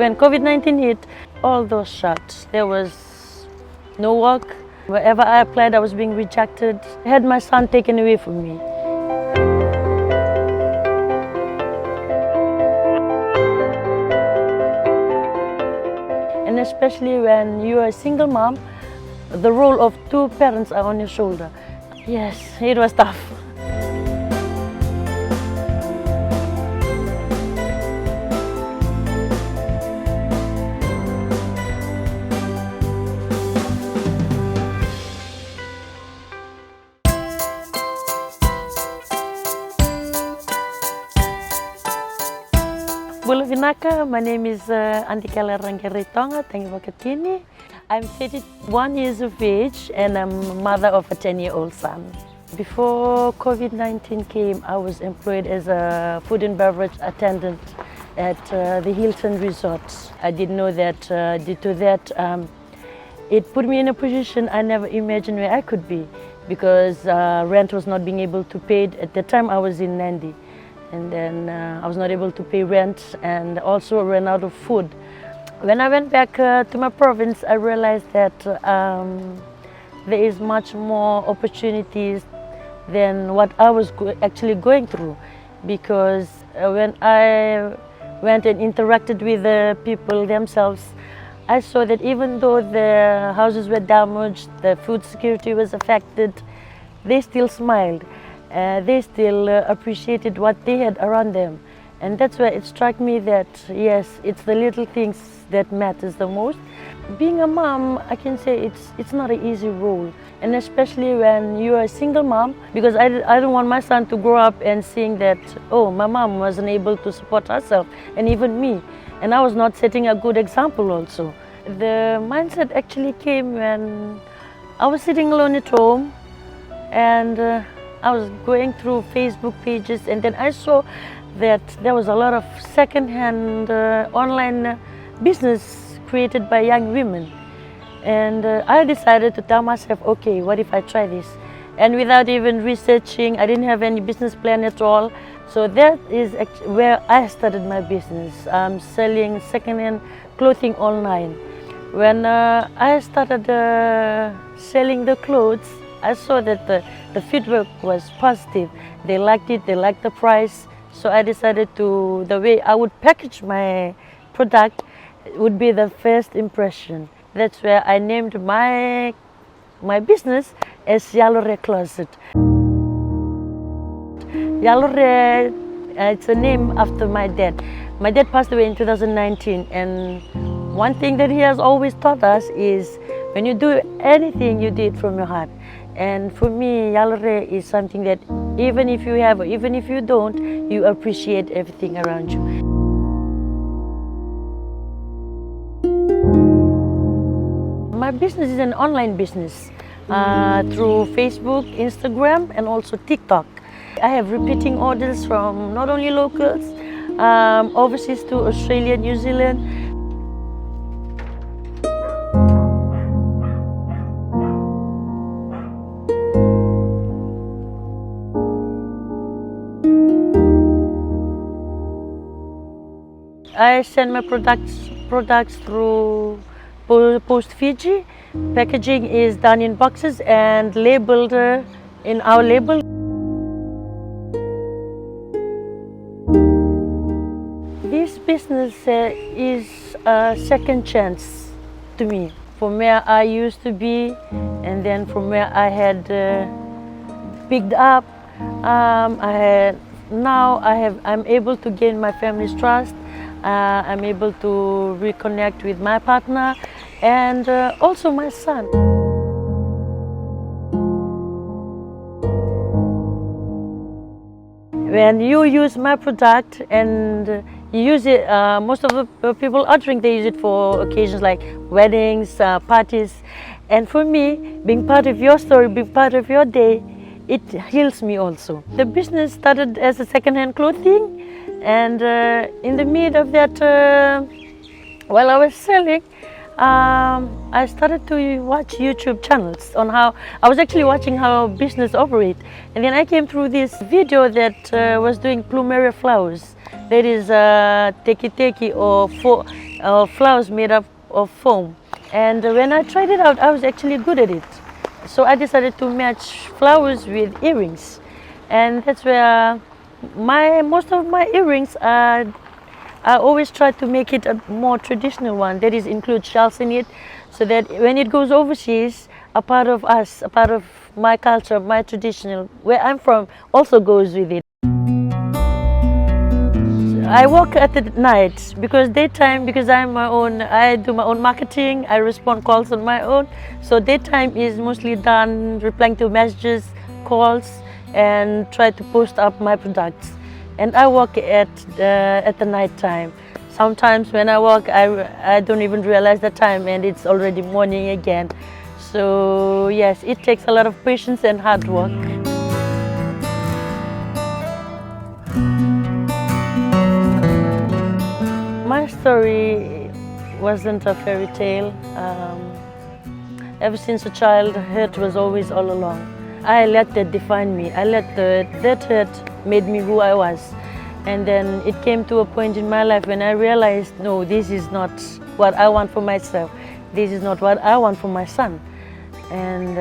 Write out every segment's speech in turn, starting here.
when COVID-19 hit, all those shut. There was no work. Wherever I applied, I was being rejected. I had my son taken away from me. And especially when you are a single mom, the role of two parents are on your shoulder. Yes, it was tough. Bula Vinaka, my name is KELERA QEREITOGA. Thank you for Katini. I'm 31 years of age and I'm a mother of a 10-year-old son. Before COVID-19 came, I was employed as a food and beverage attendant at the Hilton Resort. I didn't know that due to that, it put me in a position I never imagined where I could be, because rent was not being able to pay. At the time I was in Nandi. And then I was not able to pay rent and also ran out of food. When I went back to my province, I realized that there is much more opportunities than what I was actually going through. Because when I went and interacted with the people themselves, I saw that even though their houses were damaged, the food security was affected, they still smiled. They still appreciated what they had around them. And that's why it struck me that, yes, it's the little things that matters the most. Being a mom, I can say it's not an easy role. And especially when you are a single mom, because I don't want my son to grow up and seeing that, oh, my mom wasn't able to support herself, and even me. And I was not setting a good example also. The mindset actually came when I was sitting alone at home and I was going through Facebook pages, and then I saw that there was a lot of second-hand online business created by young women. And I decided to tell myself, okay, what if I try this? And without even researching, I didn't have any business plan at all. So that is where I started my business, selling second-hand clothing online. When I started selling the clothes, I saw that the feedback was positive. They liked it, they liked the price. So I decided to, the way I would package my product would be the first impression. That's where I named my business as Yalore Closet. Yalore, it's a name after my dad. My dad passed away in 2019, and one thing that he has always taught us is when you do anything, you do it from your heart. And for me, Yalore is something that even if you have or even if you don't, you appreciate everything around you. My business is an online business through Facebook, Instagram, and also TikTok. I have repeating orders from not only locals, overseas to Australia, New Zealand. I send my products through Post Fiji. Packaging is done in boxes and labeled in our label. This business is a second chance to me, from where I used to be and then from where I had picked up. I'm able to gain my family's trust. I'm able to reconnect with my partner and also my son. When you use my product and you use it, most of the people ordering, they use it for occasions like weddings, parties. And for me, being part of your story, being part of your day, it heals me also. The business started as a second-hand clothing. And in the midst of that, while I was selling, I started to watch YouTube channels on how, I was actually watching how business operate. And then I came through this video that was doing plumeria flowers. That is teki teki or flowers made up of foam. And when I tried it out, I was actually good at it. So I decided to match flowers with earrings. And that's where most of my earrings are, I always try to make it a more traditional one. That is, include shells in it, so that when it goes overseas, a part of us, a part of my culture, my traditional, where I'm from, also goes with it. I work at the night because daytime, because I do my own marketing, I respond calls on my own. So daytime is mostly done replying to messages, calls, and try to post up my products. And I work at the night time. Sometimes when I work, I don't even realize the time and it's already morning again. So yes, it takes a lot of patience and hard work. My story wasn't a fairy tale. Ever since a child, hurt was always all along. I let that define me. That hurt made me who I was. And then it came to a point in my life when I realized, no, this is not what I want for myself. This is not what I want for my son. And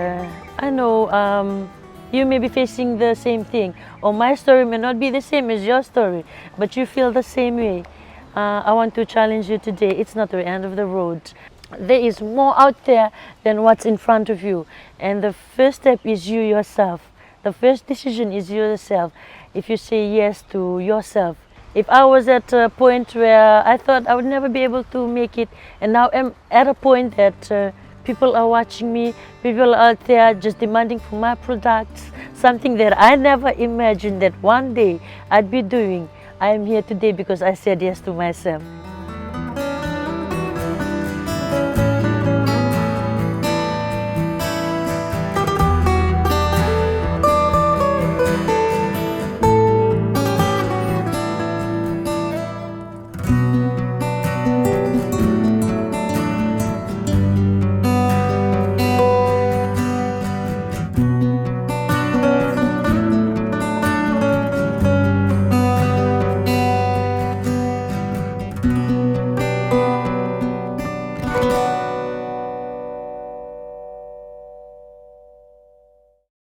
I know you may be facing the same thing, or my story may not be the same as your story, but you feel the same way. I want to challenge you today. It's not the end of the road. There is more out there than what's in front of you. And the first step is you yourself. The first decision is yourself. If you say yes to yourself. If I was at a point where I thought I would never be able to make it, and now I'm at a point that people are watching me, people are out there just demanding for my products, something that I never imagined that one day I'd be doing. I am here today because I said yes to myself.